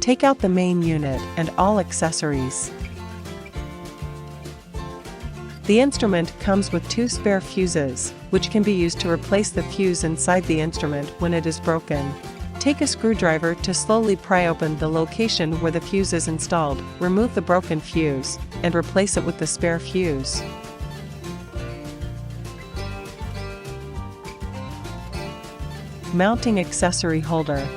Take out the main unit and all accessories. The instrument comes with 2 spare fuses, which can be used to replace the fuse inside the instrument when it is broken. Take a screwdriver to slowly pry open the location where the fuse is installed, remove the broken fuse, and replace it with the spare fuse. Mounting accessory holder.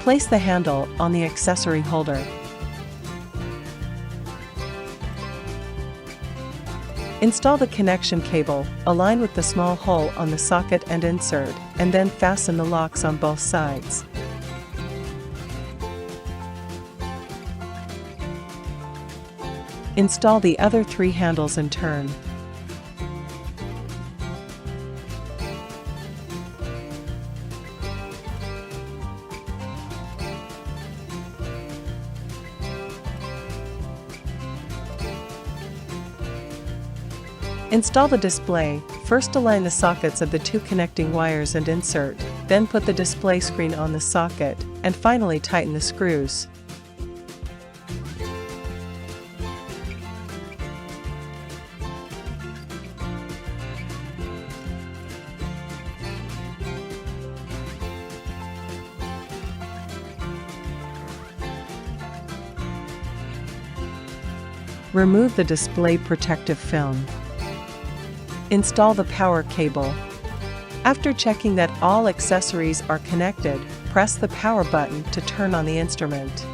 Place the handle on the accessory holder. Install the connection cable, align with the small hole on the socket and insert, and then fasten the locks on both sides. Install the other 3 handles in turn. Install the display. First align the sockets of the 2 connecting wires and insert, then put the display screen on the socket, and finally tighten the screws. Remove the display protective film. Install the power cable. After checking that all accessories are connected, press the power button to turn on the instrument.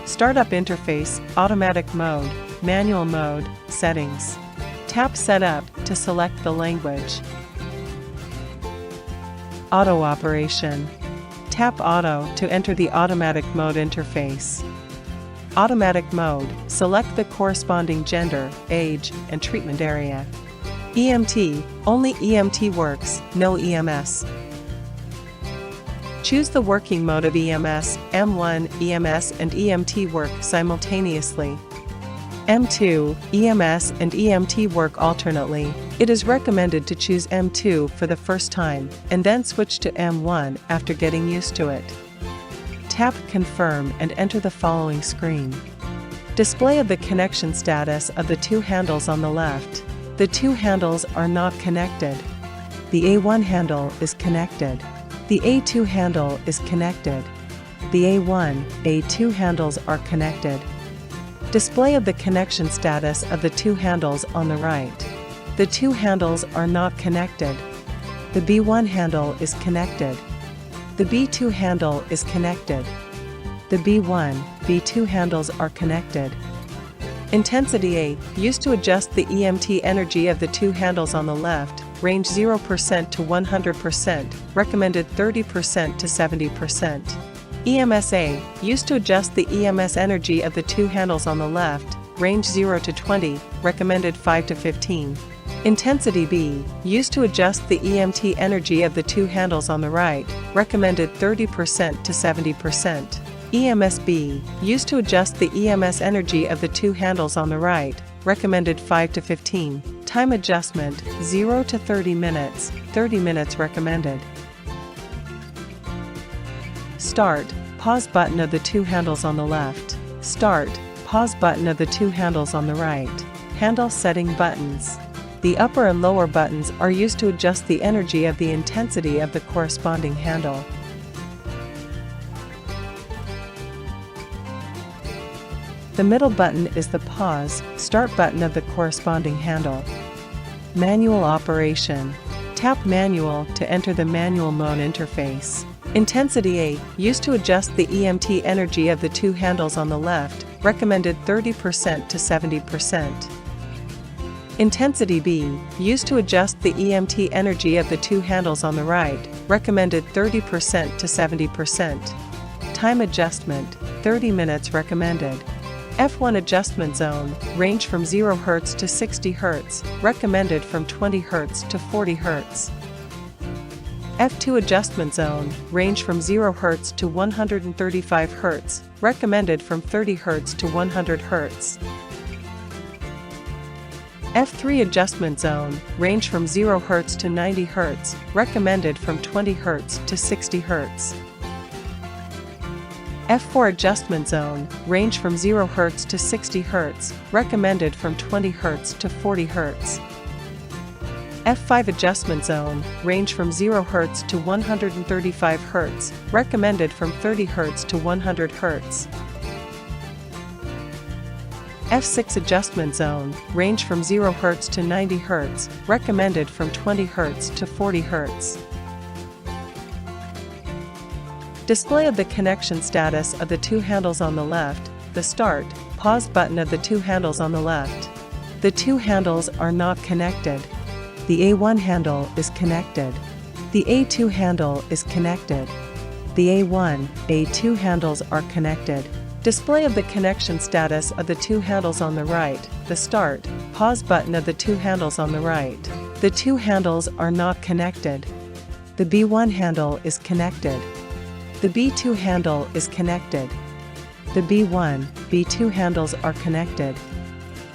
Startup interface, automatic mode, manual mode, settings. Tap Setup to select the language. Auto operation. Tap Auto to enter the automatic mode interface. Automatic mode, select the corresponding gender, age, and treatment area. EMT, only EMT works, no EMS. Choose the working mode of EMS, M1, EMS and EMT work simultaneously. M2, EMS and EMT work alternately. It is recommended to choose M2 for the first time, and then switch to M1 after getting used to it. Tap Confirm and enter the following screen. Display of the connection status of the 2 handles on the left. The 2 handles are not connected. The A1 handle is connected. The A2 handle is connected. The A1, A2 handles are connected. Display of the connection status of the 2 handles on the right. The 2 handles are not connected. The B1 handle is connected. The B2 handle is connected. The B1, B2 handles are connected. Intensity A, used to adjust the EMT energy of the 2 handles on the left, range 0% to 100%, recommended 30% to 70%. EMS A, used to adjust the EMS energy of the 2 handles on the left, range 0 to 20, recommended 5 to 15. Intensity B, used to adjust the EMT energy of the 2 handles on the right, recommended 30% to 70%. EMS B, used to adjust the EMS energy of the 2 handles on the right, recommended 5 to 15. Time adjustment, 0 to 30 minutes, 30 minutes recommended. Start, pause button of the 2 handles on the left. Start, pause button of the 2 handles on the right. Handle setting buttons. The upper and lower buttons are used to adjust the energy of the intensity of the corresponding handle. The middle button is the pause, start button of the corresponding handle. Manual operation. Tap Manual to enter the manual mode interface. Intensity A, used to adjust the EMT energy of the 2 handles on the left, recommended 30% to 70%. Intensity B, used to adjust the EMT energy of the two handles on the right, recommended 30% to 70%. Time adjustment, 30 minutes recommended. F1 adjustment zone, range from 0 Hz to 60 Hz, recommended from 20 Hz to 40 Hz. F2 adjustment zone, range from 0 Hz to 135 Hz, recommended from 30 Hz to 100 Hz. F3 adjustment zone, range from 0 Hz to 90 Hz, recommended from 20 Hz to 60 Hz. F4 adjustment zone, range from 0 Hz to 60 Hz, recommended from 20 Hz to 40 Hz. F5 adjustment zone, range from 0 Hz to 135 Hz, recommended from 30 Hz to 100 Hz. F6 adjustment zone, range from 0 Hz to 90 Hz, recommended from 20 Hz to 40 Hz. Display of the connection status of the two handles on the left, the start, pause button of the two handles on the left. The two handles are not connected. The A1 handle is connected. The A2 handle is connected. The A1, A2 handles are connected. Display of the connection status of the two handles on the right, the start, pause button of the two handles on the right. The two handles are not connected. The B1 handle is connected. The B2 handle is connected. The B1, B2 handles are connected.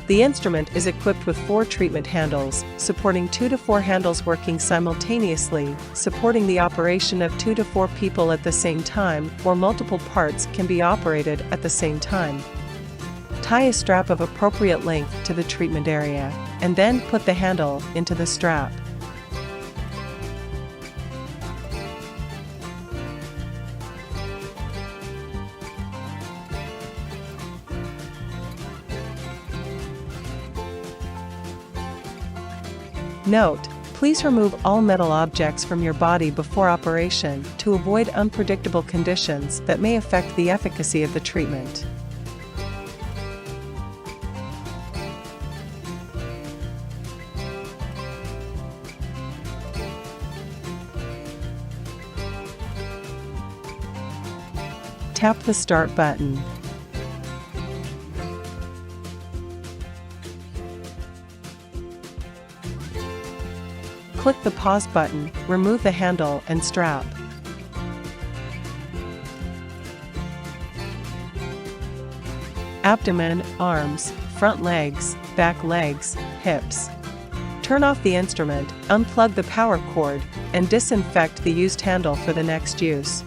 The instrument is equipped with 4 treatment handles, supporting 2 to 4 handles working simultaneously, supporting the operation of 2 to 4 people at the same time, or multiple parts can be operated at the same time. Tie a strap of appropriate length to the treatment area, and then put the handle into the strap. Note: please remove all metal objects from your body before operation to avoid unpredictable conditions that may affect the efficacy of the treatment. Tap the Start button. Click the Pause button, remove the handle and strap. Abdomen, arms, front legs, back legs, hips. Turn off the instrument, unplug the power cord, and disinfect the used handle for the next use.